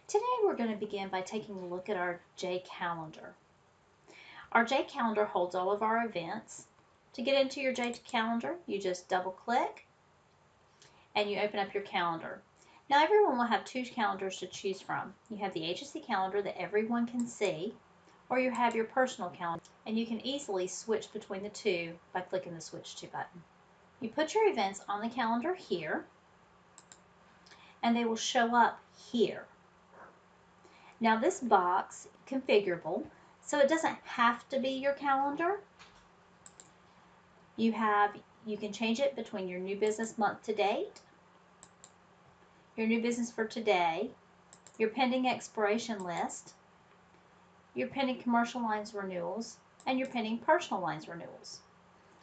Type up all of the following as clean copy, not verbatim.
Today we're going to begin by taking a look at our J calendar. Our J calendar holds all of our events. To get into your J calendar, you just double click and you open up your calendar. Now everyone will have two calendars to choose from. You have the agency calendar that everyone can see, or you have your personal calendar, and you can easily switch between the two by clicking the switch to button. You put your events on the calendar here, and they will show up here. Now this box is configurable, so it doesn't have to be your calendar. You can change it between your new business month to date, your new business for today, your pending expiration list, your pending commercial lines renewals, and your pending personal lines renewals.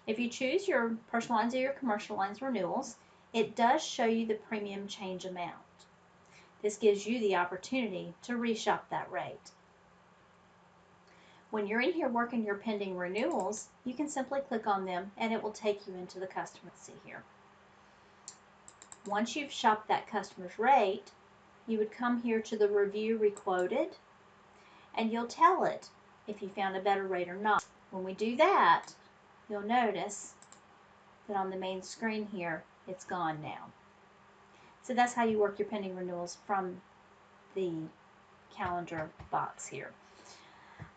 If you choose your personal lines or your commercial lines renewals, it does show you the premium change amount. This gives you the opportunity to reshop that rate. When you're in here working your pending renewals, you can simply click on them and it will take you into the customer. See here. Once you've shopped that customer's rate, you would come here to the review requoted and you'll tell it if you found a better rate or not. When we do that, you'll notice that on the main screen here, it's gone now. So that's how you work your pending renewals from the calendar box here.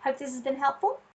Hope this has been helpful.